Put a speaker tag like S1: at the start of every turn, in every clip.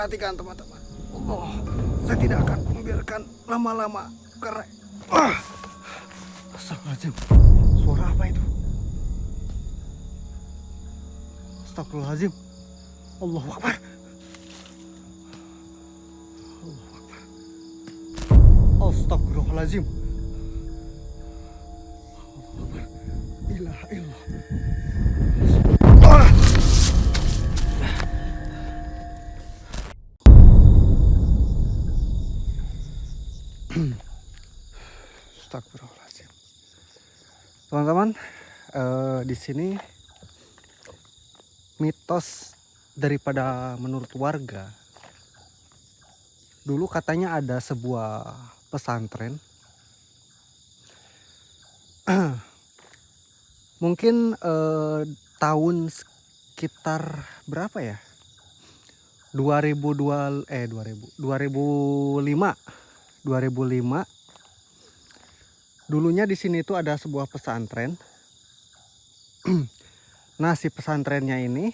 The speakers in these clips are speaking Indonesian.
S1: perhatikan teman-teman. Allah, saya tidak akan membiarkan lama-lama karena astagfirullahaladzim. Suara apa itu? Astagfirullahaladzim. Allahu Akbar. Allahu Akbar. Astagfirullahaladzim. Allahu Akbar. Ilaha illallah. Astagfirullahaladzim. Teman-teman, di sini mitos daripada menurut warga. Dulu katanya ada sebuah pesantren. Mungkin tahun sekitar berapa ya? 2005. Dulunya di sini itu ada sebuah pesantren. Nah, si pesantrennya ini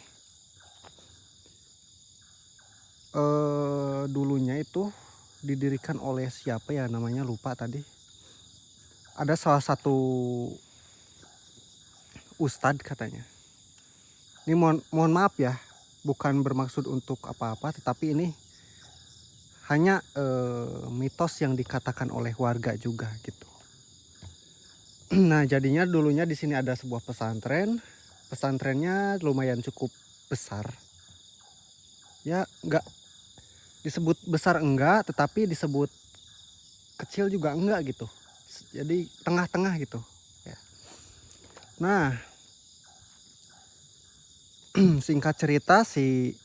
S1: dulunya itu didirikan oleh siapa ya namanya, lupa tadi. Ada salah satu ustadz katanya. Ini mohon maaf ya, bukan bermaksud untuk apa-apa, tetapi ini hanya mitos yang dikatakan oleh warga juga gitu. Nah, jadinya dulunya di sini ada sebuah pesantren. Pesantrennya lumayan cukup besar. Ya, enggak disebut besar enggak, tetapi disebut kecil juga enggak gitu. Jadi tengah-tengah gitu ya. Nah, singkat cerita, si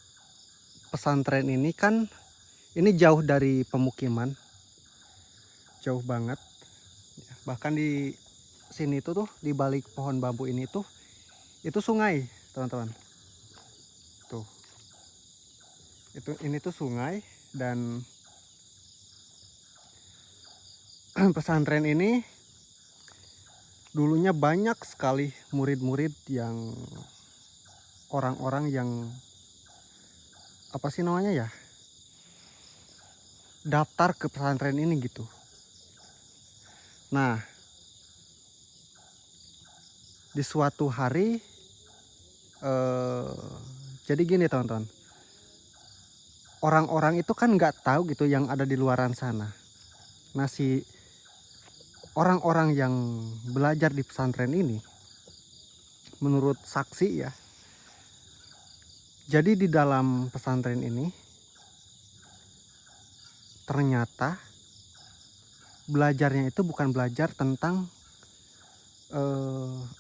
S1: pesantren ini kan ini jauh dari pemukiman. Jauh banget. Bahkan di sini tuh di balik pohon bambu ini tuh itu sungai, teman-teman. Tuh. Ini tuh sungai, dan pesantren ini dulunya banyak sekali murid-murid yang orang-orang yang apa sih namanya ya, daftar ke pesantren ini gitu. Nah, di suatu hari jadi gini teman-teman, orang-orang itu kan nggak tahu gitu yang ada di luaran sana. Nah, si orang-orang yang belajar di pesantren ini, menurut saksi ya, jadi di dalam pesantren ini ternyata belajarnya itu bukan belajar tentang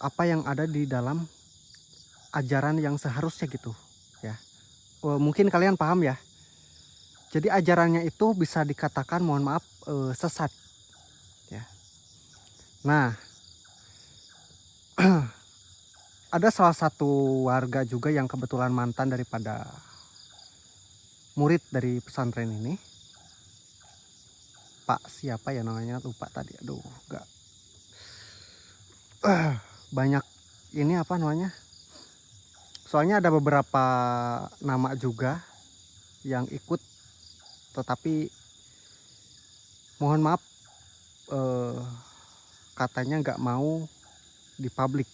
S1: apa yang ada di dalam ajaran yang seharusnya gitu ya. Mungkin kalian paham ya. Jadi ajarannya itu bisa dikatakan, mohon maaf, sesat ya. Nah, ada salah satu warga juga yang kebetulan mantan daripada murid dari pesantren ini. Pak siapa ya namanya, lupa tadi. Aduh, enggak. Banyak ini apa namanya? Soalnya ada beberapa nama juga yang ikut, tetapi mohon maaf, katanya nggak mau dipublik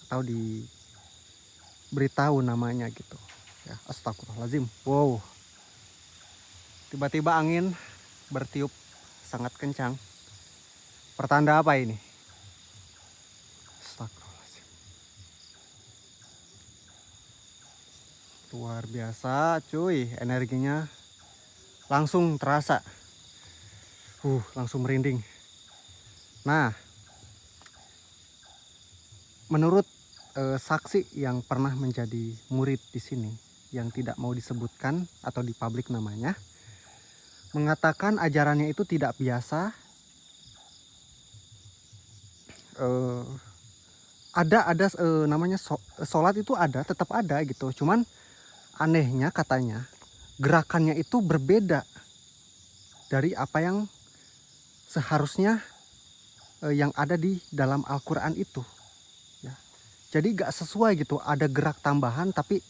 S1: atau diberitahu namanya gitu ya. Astagfirullahaladzim. Wow, tiba-tiba angin bertiup sangat kencang. Pertanda apa ini? Astagfirullahaladzim. Luar biasa cuy, energinya langsung terasa. Langsung merinding. Nah, menurut saksi yang pernah menjadi murid di sini, yang tidak mau disebutkan atau dipublik namanya, mengatakan ajarannya itu tidak biasa. Ada namanya sholat itu ada, tetap ada gitu. Cuman anehnya katanya gerakannya itu berbeda dari apa yang seharusnya yang ada di dalam Al-Quran itu ya. Jadi gak sesuai gitu, ada gerak tambahan tapi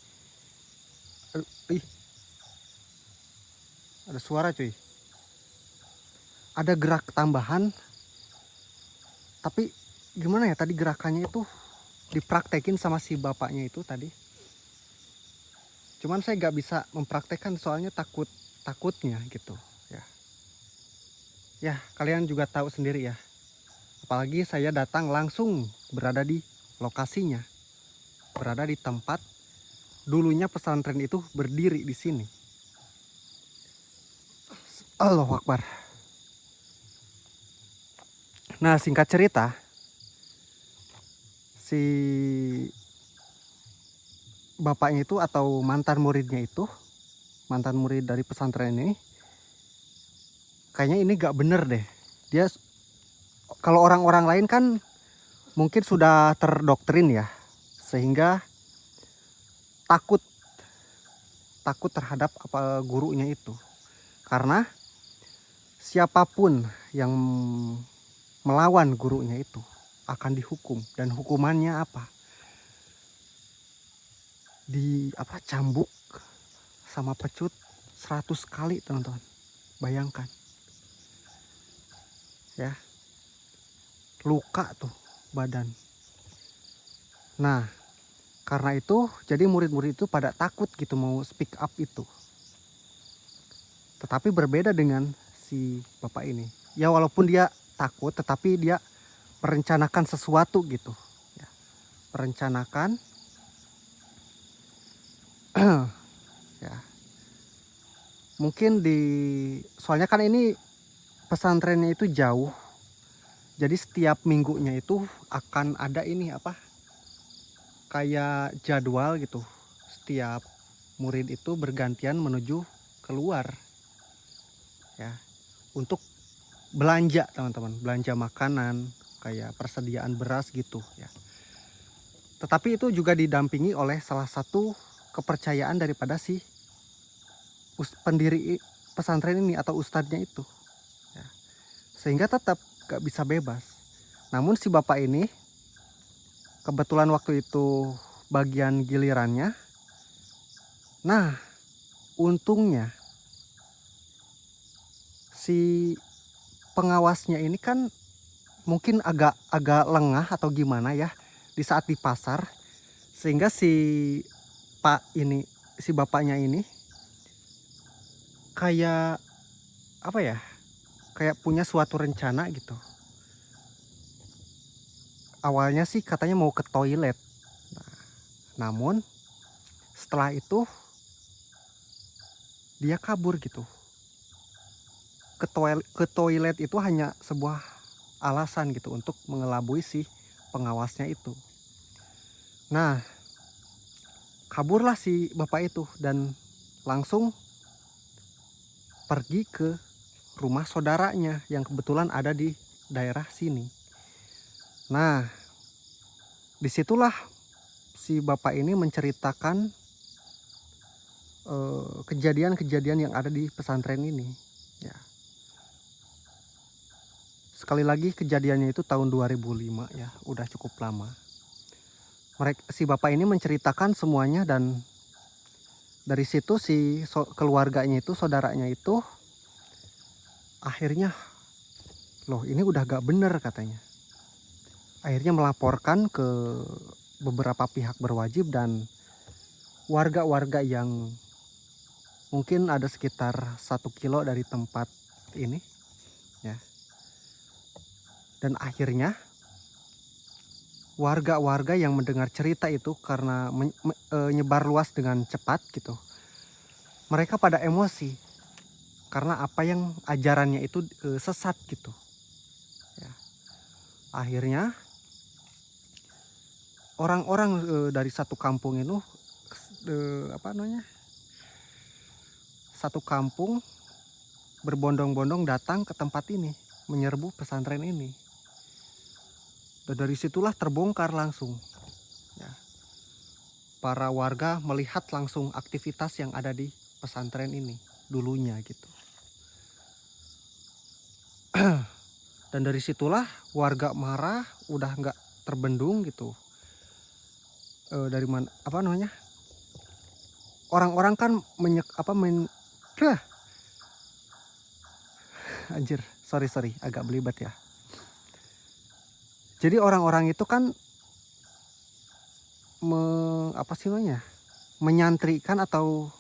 S1: Ada suara cuy. Ada gerak tambahan. Tapi gimana ya, tadi gerakannya itu dipraktekin sama si bapaknya itu tadi. Cuman saya gak bisa mempraktekkan soalnya takutnya gitu ya. Ya kalian juga tahu sendiri ya. Apalagi saya datang langsung berada di lokasinya. Berada di tempat dulunya pesantren itu berdiri di sini. Allahu Akbar. Nah singkat cerita, si bapaknya itu atau mantan muridnya itu, mantan murid dari pesantren ini, kayaknya ini gak bener deh. Dia, kalau orang-orang lain kan mungkin sudah terdoktrin ya, sehingga takut terhadap apa gurunya itu. Karena siapapun yang melawan gurunya itu akan dihukum, dan hukumannya apa? Cambuk sama pecut 100 kali, teman-teman. Bayangkan. Ya. Luka tuh badan. Nah, karena itu jadi murid-murid itu pada takut gitu mau speak up itu. Tetapi berbeda dengan si bapak ini. Ya walaupun dia takut, tetapi dia merencanakan sesuatu gitu. Ya, merencanakan ya. Mungkin soalnya kan ini pesantrennya itu jauh. Jadi setiap minggunya itu akan ada ini kayak jadwal gitu. Setiap murid itu bergantian menuju keluar ya, untuk belanja, teman-teman, belanja makanan kayak persediaan beras gitu ya. Tetapi itu juga didampingi oleh salah satu kepercayaan daripada si pendiri pesantren ini atau ustadznya itu ya. Sehingga tetap gak bisa bebas. Namun si bapak ini kebetulan waktu itu bagian gilirannya. Nah untungnya si pengawasnya ini kan mungkin agak lengah atau gimana ya di saat di pasar, sehingga si bapaknya ini kayak kayak punya suatu rencana gitu. Awalnya sih katanya mau ke toilet. Namun setelah itu dia kabur gitu. Ke toilet itu hanya sebuah alasan gitu untuk mengelabui si pengawasnya itu. Nah, kaburlah si bapak itu dan langsung pergi ke rumah saudaranya yang kebetulan ada di daerah sini. Nah, disitulah si bapak ini menceritakan kejadian-kejadian yang ada di pesantren ini. Ya. Sekali lagi kejadiannya itu tahun 2005 ya, udah cukup lama. Si bapak ini menceritakan semuanya, dan dari situ si keluarganya itu, saudaranya itu akhirnya, loh ini udah gak bener katanya. Akhirnya melaporkan ke beberapa pihak berwajib dan warga-warga yang mungkin ada sekitar 1 kilo dari tempat ini ya. Dan akhirnya warga-warga yang mendengar cerita itu karena nyebar luas dengan cepat gitu, mereka pada emosi karena apa yang ajarannya itu sesat gitu ya. Akhirnya orang-orang dari satu kampung itu satu kampung berbondong-bondong datang ke tempat ini menyerbu pesantren ini. Dan dari situlah terbongkar langsung ya. Para warga melihat langsung aktivitas yang ada di pesantren ini dulunya gitu. Dan dari situlah warga marah, udah nggak terbendung gitu. Dari mana orang-orang kan Anjir, sorry agak belibet ya. Jadi orang-orang itu kan apa sih namanya, menyantrikan atau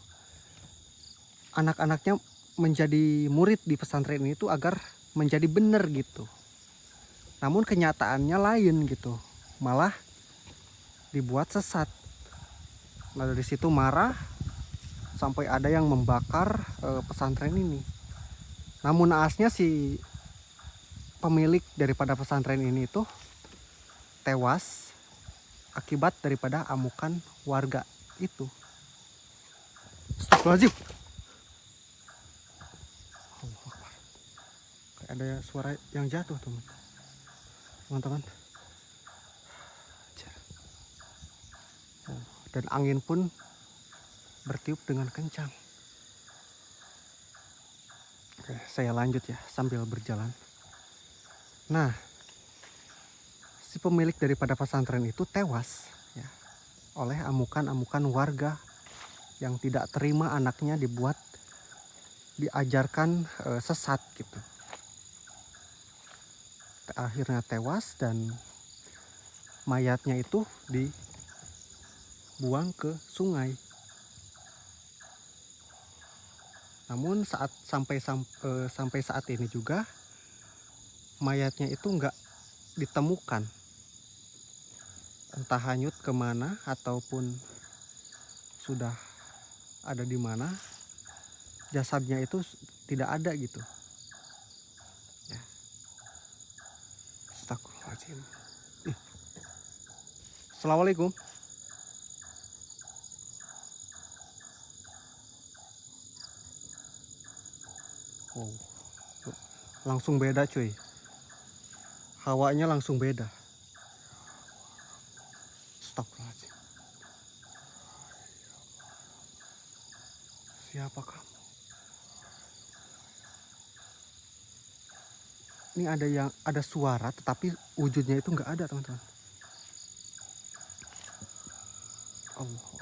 S1: anak-anaknya menjadi murid di pesantren ini tuh agar menjadi benar gitu. Namun kenyataannya lain gitu, malah dibuat sesat. Nah dari situ marah sampai ada yang membakar pesantren ini. Namun naasnya si pemilik daripada pesantren ini tuh tewas akibat daripada amukan warga itu. Astagfirullahaladzim. Kayak ada suara yang jatuh teman-teman. Dan angin pun bertiup dengan kencang. Oke, saya lanjut ya sambil berjalan. Nah, si pemilik daripada pesantren itu tewas ya, oleh amukan-amukan warga yang tidak terima anaknya diajarkan sesat gitu. Akhirnya tewas dan mayatnya itu dibuang ke sungai. Namun sampai saat ini juga mayatnya itu nggak ditemukan, entah hanyut kemana ataupun sudah ada di mana, jasadnya itu tidak ada gitu ya. Astagfirullahaladzim. Assalamualaikum. Oh, langsung beda cuy, hawanya langsung beda. Astagfirullahaladzim. Siapa kamu? Ini ada suara tetapi wujudnya itu nggak ada teman-teman. Allah.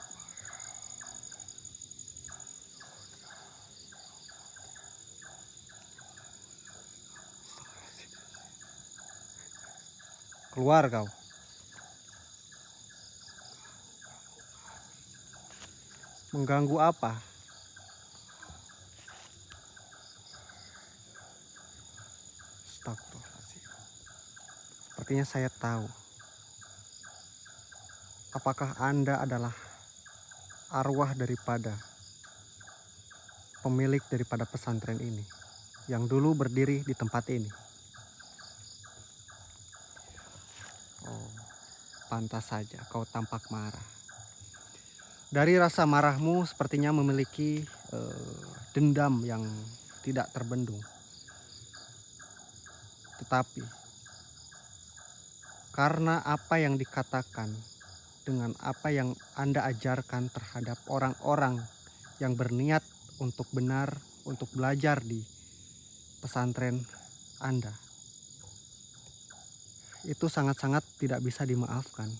S1: Keluar kau. Mengganggu apa? Astagfirullahaladzim. Sepertinya saya tahu. Apakah Anda adalah arwah daripada pemilik daripada pesantren ini yang dulu berdiri di tempat ini? Oh, pantas saja kau tampak marah. Dari rasa marahmu sepertinya memiliki dendam yang tidak terbendung. Tetapi karena apa yang dikatakan dengan apa yang Anda ajarkan terhadap orang-orang yang berniat untuk benar, untuk belajar di pesantren Anda, itu sangat-sangat tidak bisa dimaafkan.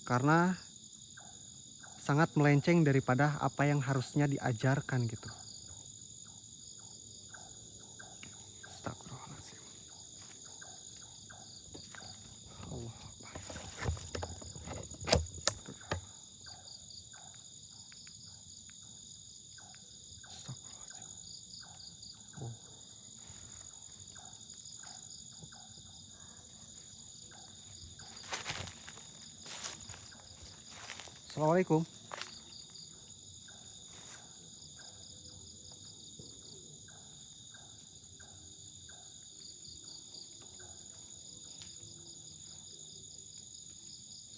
S1: Karena sangat melenceng daripada apa yang harusnya diajarkan gitu. Astagfirullahaladzim. Allah Akbar. Astagfirullahaladzim. Oh. Assalamualaikum.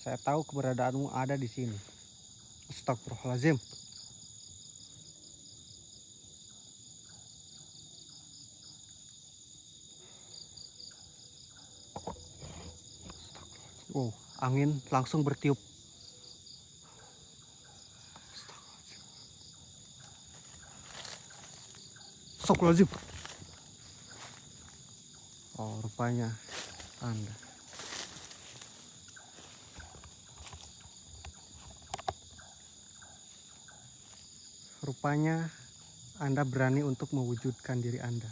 S1: Saya tahu keberadaanmu ada di sini. Astagfirullahaladzim. Oh, angin langsung bertiup. Astagfirullahaladzim. Oh, rupanya Anda. Rupanya Anda berani untuk mewujudkan diri Anda.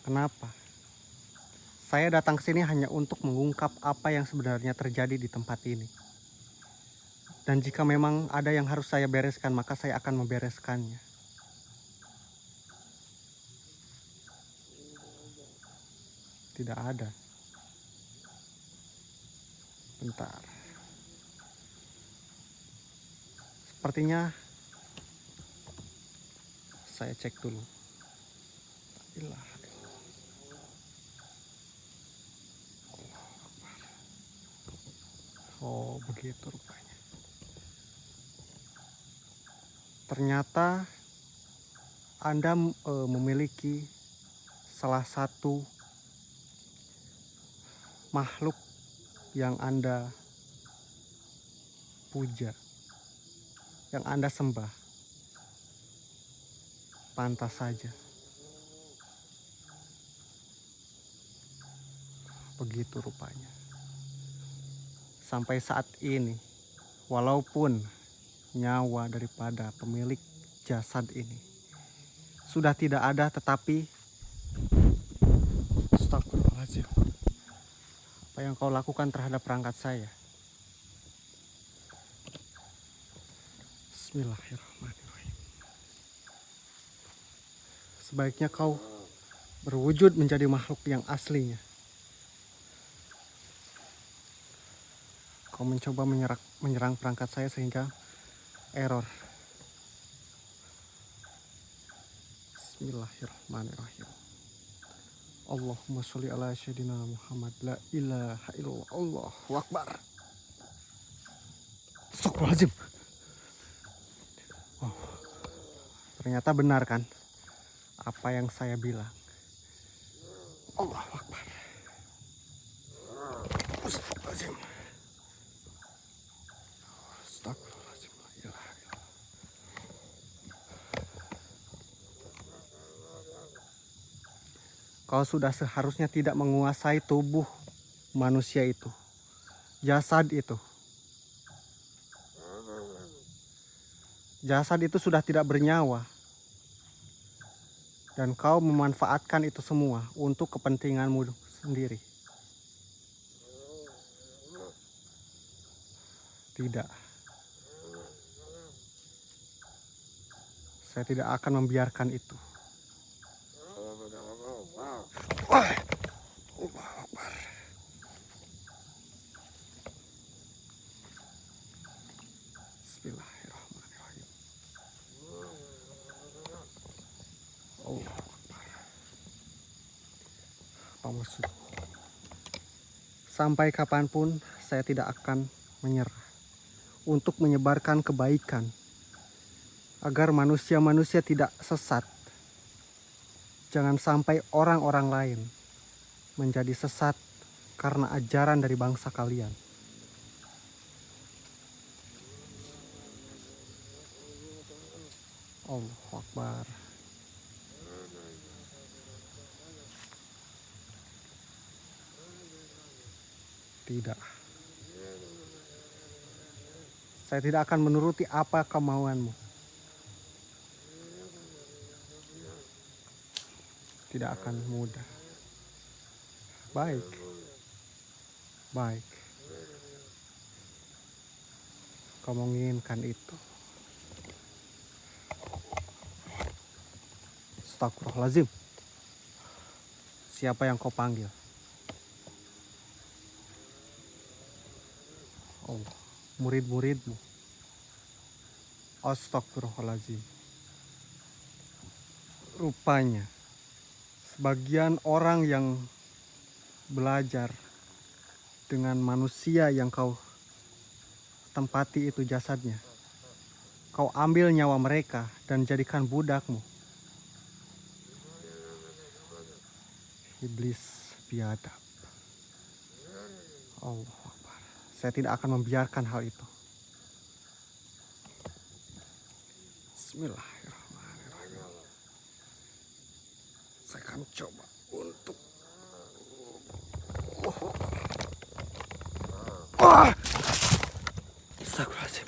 S1: Kenapa? Saya datang ke sini hanya untuk mengungkap apa yang sebenarnya terjadi di tempat ini. Dan jika memang ada yang harus saya bereskan, maka saya akan membereskannya. Tidak ada. Bentar. Sepertinya saya cek dulu. Ilah. Oh, begitu rupanya. Ternyata Anda memiliki salah satu makhluk yang Anda puja, yang Anda sembah. Pantas saja. Begitu rupanya. Sampai saat ini, walaupun nyawa daripada pemilik jasad ini sudah tidak ada, tetapi astagfirullahaladzim, apa yang kau lakukan terhadap perangkat saya? Bismillahirrahmanirrahim. Sebaiknya kau berwujud menjadi makhluk yang aslinya. Kau mencoba menyerang perangkat saya sehingga error. Bismillahirrahmanirrahim. Allahumma sholli ala sayyidina Muhammad. La ilaha illallah. Allahu akbar. Astagfirullahaladzim. Oh, ternyata benar kan apa yang saya bilang. Allahu akbar. Astagfirullahaladzim. Astagfirullahaladzim. La ilaha illallah. Kau sudah seharusnya tidak menguasai tubuh manusia itu, jasad itu. Jasad itu sudah tidak bernyawa. Dan kau memanfaatkan itu semua untuk kepentinganmu sendiri. Tidak. Saya tidak akan membiarkan itu. Bismillahirrahmanirrahim. Allah Akbar. Apa maksud? Sampai kapanpun saya tidak akan menyerah untuk menyebarkan kebaikan agar manusia-manusia tidak sesat. Jangan sampai orang-orang lain menjadi sesat karena ajaran dari bangsa kalian. Allahu Akbar. Tidak. Saya tidak akan menuruti apa kemauanmu. Tidak akan mudah. Baik. Baik. Kau menginginkan itu. Astagfirullahaladzim. Siapa yang kau panggil? Allah, murid-muridmu. Astagfirullahaladzim. Rupanya sebagian orang yang belajar dengan manusia yang kau tempati itu jasadnya, kau ambil nyawa mereka dan jadikan budakmu. Iblis biadab. Allah Akbar. Saya tidak akan membiarkan hal itu. Bismillahirrahmanirrahim. Saya akan coba untuk Astagfirullahaladzim.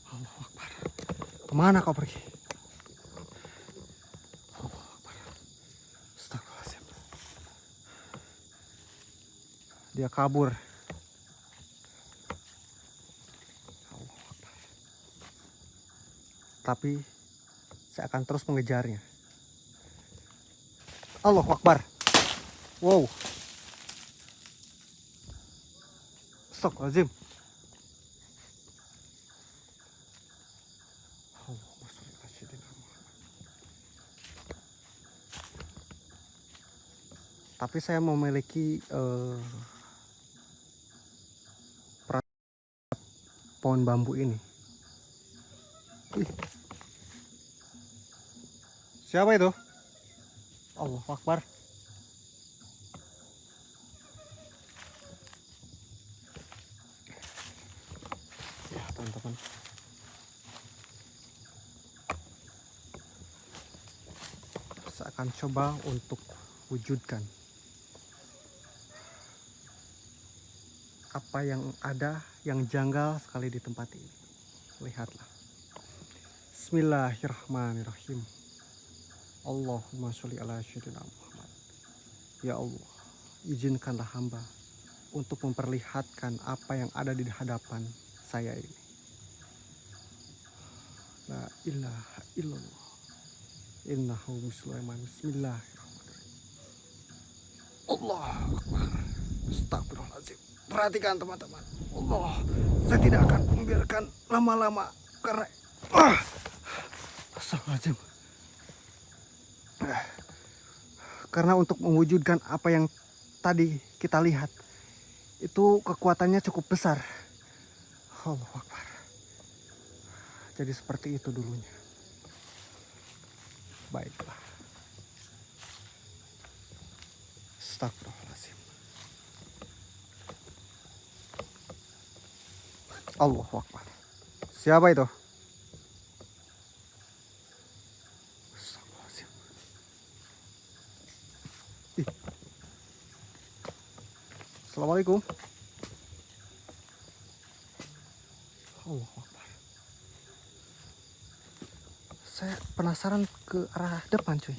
S1: Allahu Akbar. Kemana kau pergi? Dia kabur. Tapi saya akan terus mengejarnya. Allahu Akbar. Wow. Astagfirullahaladzim. Tapi saya memiliki pohon bambu ini. Siapa itu? Allahu Akbar. Ya teman-teman, saya akan coba untuk wujudkan apa yang ada yang janggal sekali di tempat ini. Lihatlah. Bismillahirrahmanirrahim. Allahumma sholli ala sayyidina Muhammad. Ya Allah, izinkanlah hamba untuk memperlihatkan apa yang ada di hadapan saya ini. La ilaha illallah. Innahu Sulaiman. Bismillahirrahmanirrahim. Allahu Akbar. Astagfirullahaladzim. Perhatikan teman-teman. Allah, saya tidak akan membiarkan lama-lama karena astagfirullahaladzim. Karena untuk mewujudkan apa yang tadi kita lihat, itu kekuatannya cukup besar. Allahu Akbar. Jadi seperti itu dulunya. Baiklah. Astagfirullahaladzim. Allahu Akbar. Siapa itu? Astagfirullahaladzim. Assalamualaikum. Allahu Akbar. Saya penasaran ke arah depan cuy.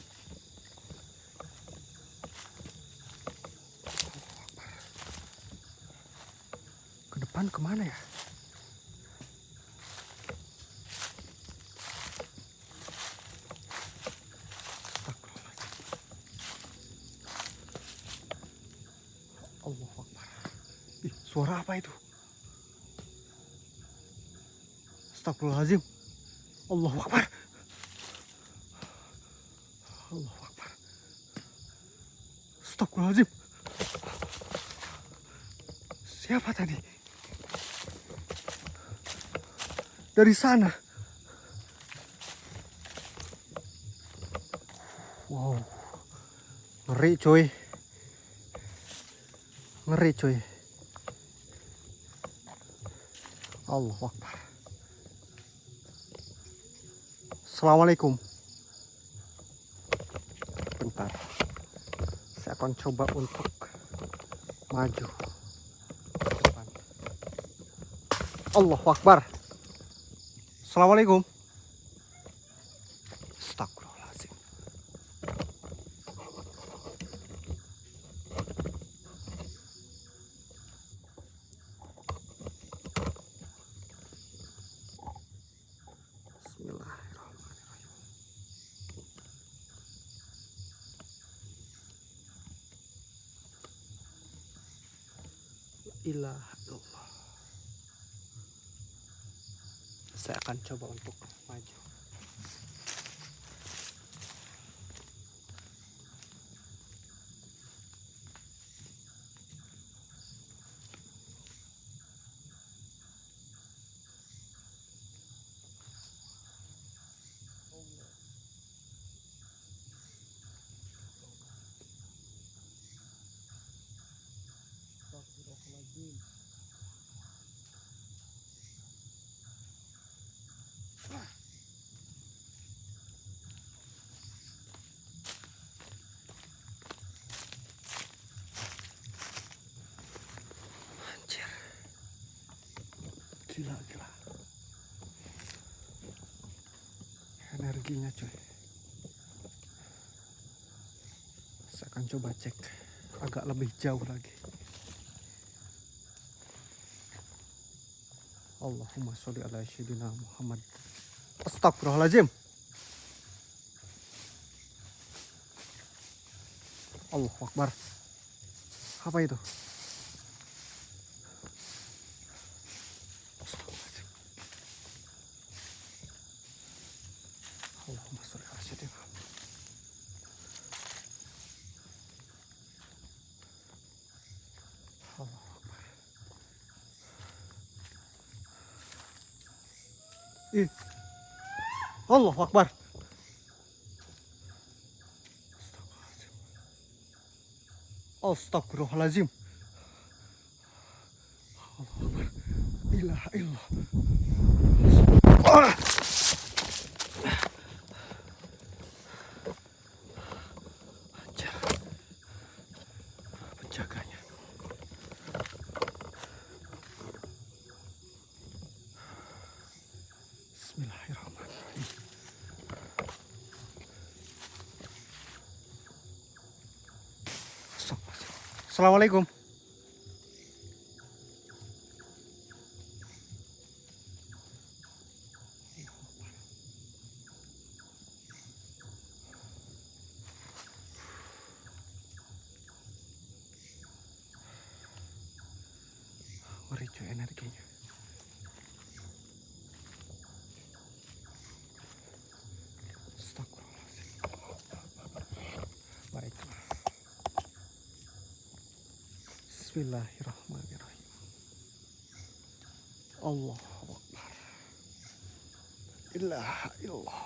S1: Ke depan kemana ya? Allahu Akbar. Suara apa itu? Astagfirullahaladzim. Allahu Akbar. Allahu Akbar. Astagfirullahaladzim. Siapa tadi? Dari sana. Wow. Ngeri cuy. Ngeri cuy. Allahu Akbar. Assalamualaikum. Bentar. Saya akan coba untuk maju. Allahu Akbar. Assalamualaikum. Astagfirullahaladzim. Bismillahirrahmanirrahim. Ilaha illallah. Saya akan coba untuk maju. Astagfirullahaladzim. Anjir. Gila. Energinya cuy. Saya akan coba cek agak lebih jauh lagi. Allahumma sholli ala sayyidina Muhammad. Astagfirullahaladzim. Allahu Akbar. Apa itu? Astagfirullahaladzim. Allahumma sholli ala sayyidina Muhammad. Allahu Akbar. Allahu Akbar. Astagfirullahaladzim. Allahu Akbar. Ilaha illallah. Penjaganya. Bismillahirrahmanirrahim. Assalamualaikum. Mericu energinya. Astagfirullahaladzim. Baiklah. Bismillahirrahmanirrahim. Allahu Akbar. Ilaha illallah.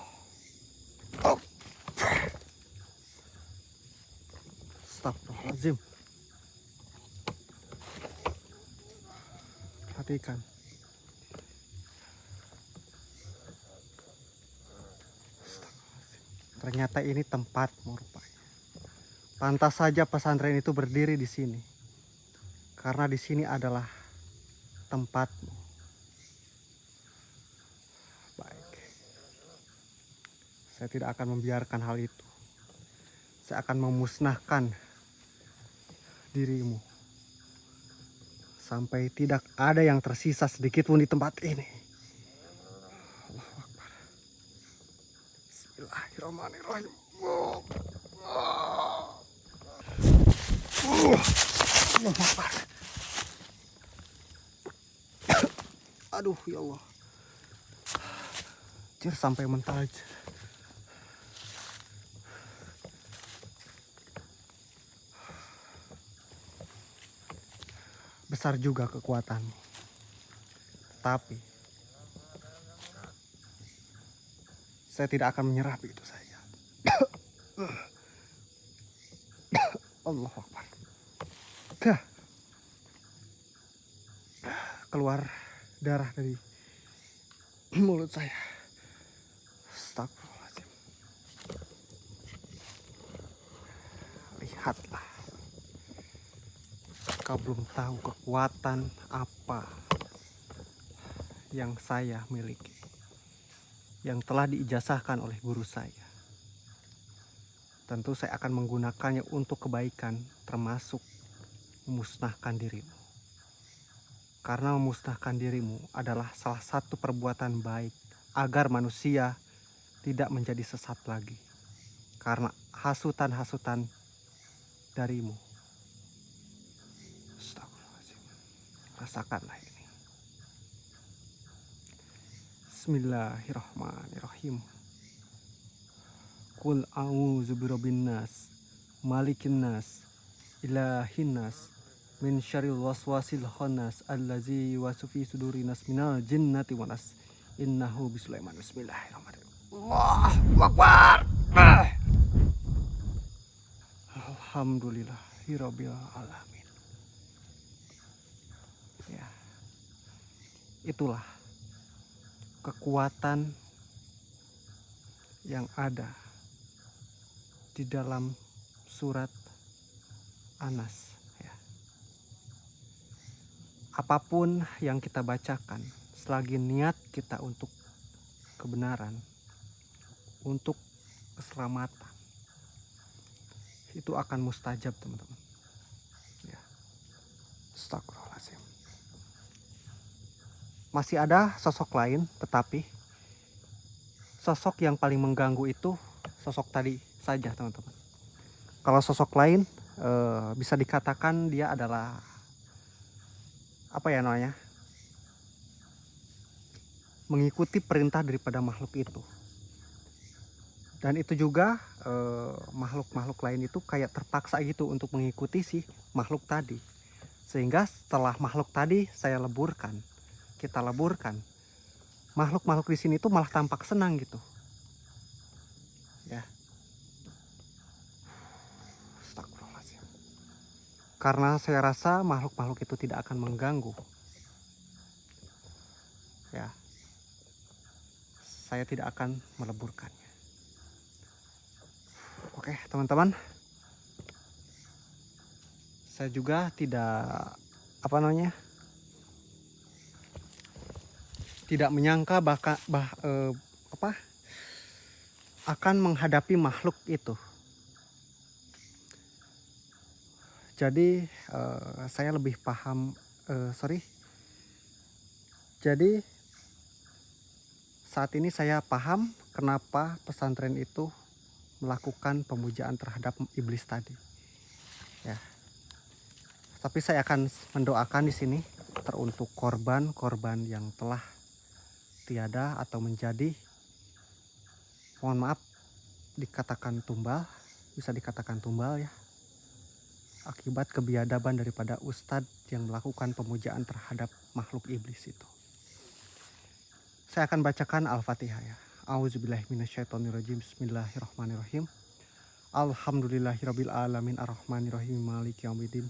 S1: Astagfirullahaladzim. Perhatikan. Ternyata ini tempatmu rupanya. Pantas saja pesantren itu berdiri di sini. Karena di sini adalah tempatmu. Baik. Saya tidak akan membiarkan hal itu. Saya akan memusnahkan dirimu. Sampai tidak ada yang tersisa sedikit pun di tempat ini. Allahu Akbar. Bismillahirrahmanirrahim. Allahu Akbar. Aduh ya Allah. Jir sampai mental. Besar juga kekuatanmu. Tapi saya tidak akan menyerah begitu saja. Allahu Akbar. Keluar darah dari mulut saya. Astagfirullahaladzim. Lihatlah. Kau belum tahu kekuatan apa yang saya miliki, yang telah diijazahkan oleh guru saya. Tentu saya akan menggunakannya untuk kebaikan, termasuk memusnahkan dirimu. Karena memusnahkan dirimu adalah salah satu perbuatan baik agar manusia tidak menjadi sesat lagi. Karena hasutan-hasutan darimu. Rasakanlah ini. Bismillahirrahmanirrahim. Qul a'udzu birabbin nas, malikin nas, ilahin nas, min syarril waswasil khannas allazi yuwaswisu fi sudurin nas minal jinnati wan nas. Innahu bisulaiman. Bismillahirrahmanirrahim. Allahu Akbar. Alhamdulillahirabbil alamin. Ya. Itulah kekuatan yang ada di dalam surat Anas. Ya. Apapun yang kita bacakan, selagi niat kita untuk kebenaran, untuk keselamatan, itu akan mustajab, teman-teman. Ya. Astagfirullahaladzim. masih ada sosok lain, tetapi sosok yang paling mengganggu itu sosok tadi saja, teman-teman. Kalau sosok lain bisa dikatakan dia adalah apa ya namanya, mengikuti perintah daripada makhluk itu. Dan itu juga makhluk-makhluk lain itu kayak terpaksa gitu untuk mengikuti si makhluk tadi. Sehingga setelah makhluk tadi kita leburkan, makhluk-makhluk di sini tuh malah tampak senang gitu. Ya. Astagfirullahaladzim. Karena saya rasa makhluk-makhluk itu tidak akan mengganggu. Ya. Saya tidak akan meleburkannya. Oke, teman-teman. Saya juga tidak tidak menyangka akan menghadapi makhluk itu. Jadi saya lebih paham, jadi saat ini saya paham kenapa pesantren itu melakukan pemujaan terhadap iblis tadi. Ya. Tapi saya akan mendoakan di sini teruntuk korban-korban yang telah tiada atau menjadi, mohon maaf, dikatakan tumbal, bisa dikatakan tumbal ya, akibat kebiadaban daripada ustadz yang melakukan pemujaan terhadap makhluk iblis itu. Saya akan bacakan Al-Fatihah ya. Auzubillahiminasyaitonirrajim. Bismillahirrahmanirrahim. Alhamdulillahirabbil alamin arrahmanirrahim maliki yaumiddin.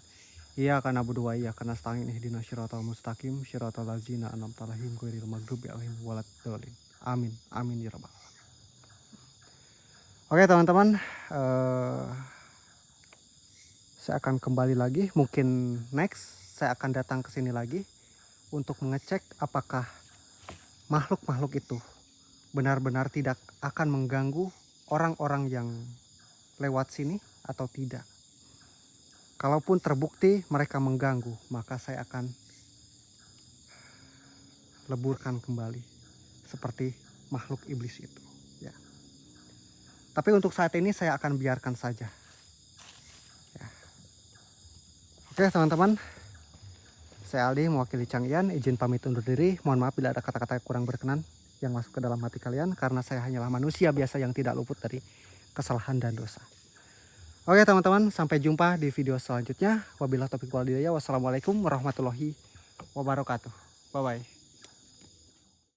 S1: Iyyaka na'budu wa iyyaka nasta'in ihdinas siratal mustaqim siratal ladzina an'amta 'alaihim ghairil maghdubi 'alaihim waladdallin. Amin. Amin ya rabbal alamin. Oke, teman-teman, saya akan kembali lagi, mungkin next saya akan datang ke sini lagi untuk mengecek apakah makhluk-makhluk itu benar-benar tidak akan mengganggu orang-orang yang lewat sini atau tidak. Kalaupun terbukti mereka mengganggu, maka saya akan leburkan kembali seperti makhluk iblis itu. Ya. Tapi untuk saat ini saya akan biarkan saja. Ya. Oke, teman-teman, saya Aldi mewakili Chang Ian, izin pamit undur diri. Mohon maaf bila ada kata-kata yang kurang berkenan yang masuk ke dalam hati kalian, karena saya hanyalah manusia biasa yang tidak luput dari kesalahan dan dosa. Oke, teman-teman, sampai jumpa di video selanjutnya. Wabillahi taufiq wal hidayah. Wassalamualaikum warahmatullahi wabarakatuh. Bye bye.